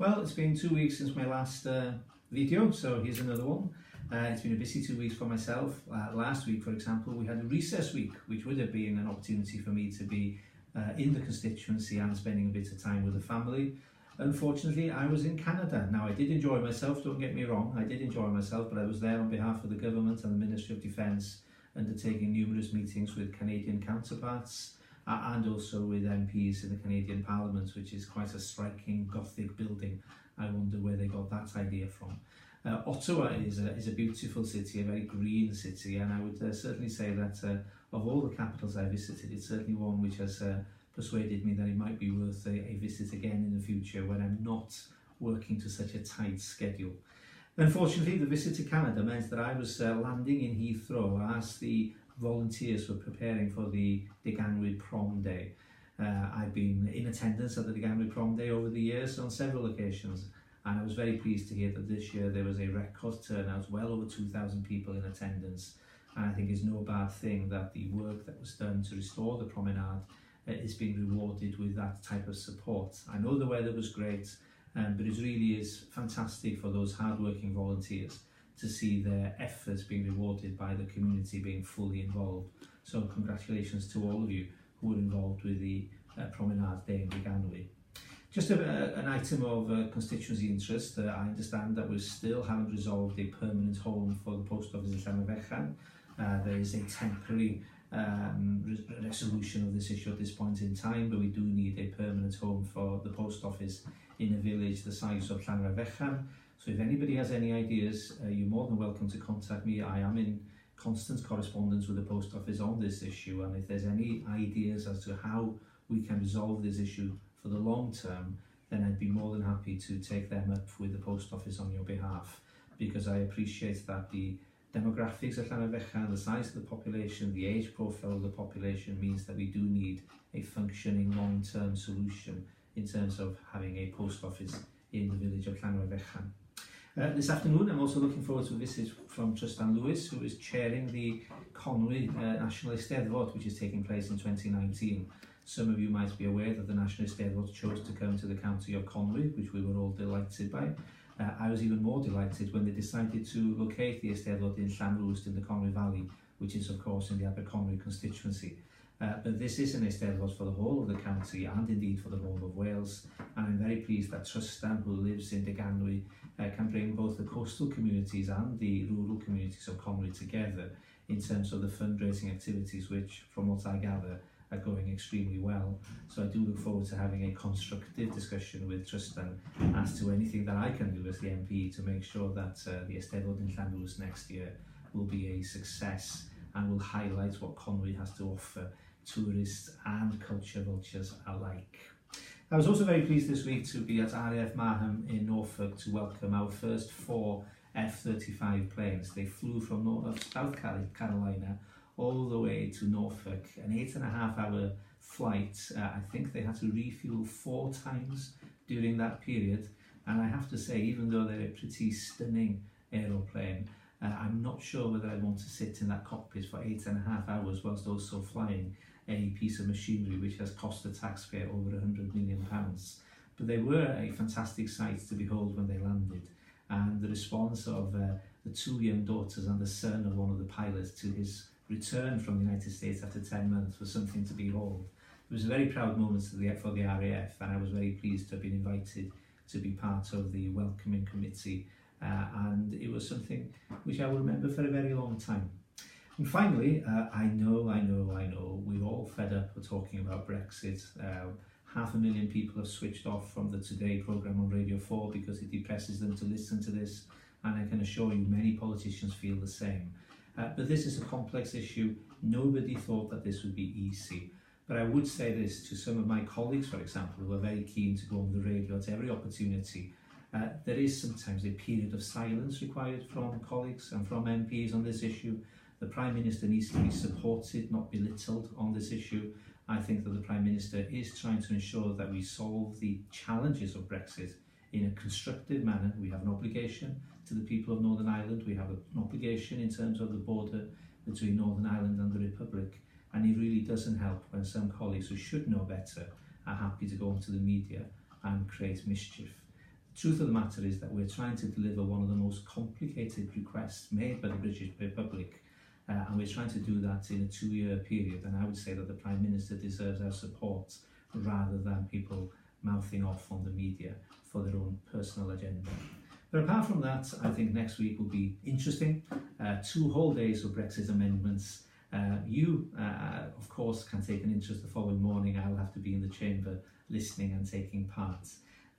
Well, it's been 2 weeks since my last video, so here's another one. It's been a busy 2 weeks for myself. Last week, for example, we had a recess week, which would have been an opportunity for me to be in the constituency and spending a bit of time with the family. Unfortunately, I was in Canada. Now, I did enjoy myself, don't get me wrong, I did enjoy myself, but I was there on behalf of the government and the Ministry of Defence, undertaking numerous meetings with Canadian counterparts and also with MPs in the Canadian Parliament, which is quite a striking Gothic building. I wonder where they got that idea from. Ottawa is a beautiful city, a very green city, and I would certainly say that of all the capitals I visited, it's certainly one which has persuaded me that it might be worth a visit again in the future when I'm not working to such a tight schedule. Unfortunately, the visit to Canada meant that I was landing in Heathrow as the volunteers were preparing for the Deganwy Prom Day. I've been in attendance at the Deganwy Prom Day over the years on several occasions, and I was very pleased to hear that this year there was a record turnout, well over 2,000 people in attendance, and I think it's no bad thing that the work that was done to restore the promenade is being rewarded with that type of support. I know the weather was great, but it really is fantastic for those hard-working volunteers to see their efforts being rewarded by the community being fully involved. So congratulations to all of you who were involved with the Promenade Day in Deganwy. Just an item of constituency interest, I understand that we still haven't resolved a permanent home for the post office in Llanfyfechan. There is a temporary resolution of this issue at this point in time, but we do need a permanent home for the post office in a village the size of Llanfyfechan. So if anybody has any ideas, you're more than welcome to contact me. I am in constant correspondence with the post office on this issue, and if there's any ideas as to how we can resolve this issue for the long term, then I'd be more than happy to take them up with the post office on your behalf, because I appreciate that the demographics of Llanfyfechan, the size of the population, the age profile of the population means that we do need a functioning long-term solution in terms of having a post office in the village of Llanfyfechan. This afternoon, I'm also looking forward to a visit from Tristan Lewis, who is chairing the Conwy National Eisteddfod, which is taking place in 2019. Some of you might be aware that the National Eisteddfod chose to come to the county of Conwy, which we were all delighted by. I was even more delighted when they decided to locate the Eisteddfod in Llanrwst in the Conwy Valley, which is of course in the Aberconwy constituency. But this is an Eisteddfod for the whole of the county and indeed for the whole of Wales, and I'm very pleased that Tristan, who lives in Deganwy, can bring both the coastal communities and the rural communities of Conwy together in terms of the fundraising activities, which, from what I gather, are going extremely well. So I do look forward to having a constructive discussion with Tristan as to anything that I can do as the MP to make sure that the Eisteddfod in Llanrwst next year will be a success and will highlight what Conwy has to offer tourists and culture vultures alike. I was also very pleased this week to be at RAF Marham in Norfolk to welcome our first 4 F-35 planes. They flew from South Carolina all the way to Norfolk, an 8.5-hour flight. I think they had to refuel 4 times during that period, and I have to say, even though they're a pretty stunning aeroplane, I'm not sure whether I want to sit in that cockpit for 8.5 hours whilst also flying a piece of machinery which has cost the taxpayer over £100 million. But they were a fantastic sight to behold when they landed, and the response of the 2 young daughters and the son of one of the pilots to his return from the United States after 10 months was something to behold. It was a very proud moment for the RAF, and I was very pleased to have been invited to be part of the welcoming committee, and it was something which I will remember for a very long time. And finally, I know, we're all fed up with talking about Brexit. 500,000 people have switched off from the Today programme on Radio 4 because it depresses them to listen to this, and I can assure you many politicians feel the same. But this is a complex issue. Nobody thought that this would be easy. But I would say this to some of my colleagues, for example, who are very keen to go on the radio at every opportunity. There is sometimes a period of silence required from colleagues and from MPs on this issue. The Prime Minister needs to be supported, not belittled on this issue. I think that the Prime Minister is trying to ensure that we solve the challenges of Brexit in a constructive manner. We have an obligation to the people of Northern Ireland. We have an obligation in terms of the border between Northern Ireland and the Republic. And it really doesn't help when some colleagues who should know better are happy to go onto the media and create mischief. The truth of the matter is that we're trying to deliver one of the most complicated requests made by the British public, and we're trying to do that in a 2-year period, and I would say that the Prime Minister deserves our support rather than people mouthing off on the media for their own personal agenda. But apart from that, I think next week will be interesting. 2 whole days of Brexit amendments. You, of course, can take an interest the following morning. I'll have to be in the chamber listening and taking part.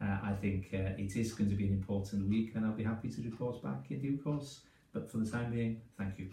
I think it is going to be an important week, and I'll be happy to report back in due course. But for the time being, thank you.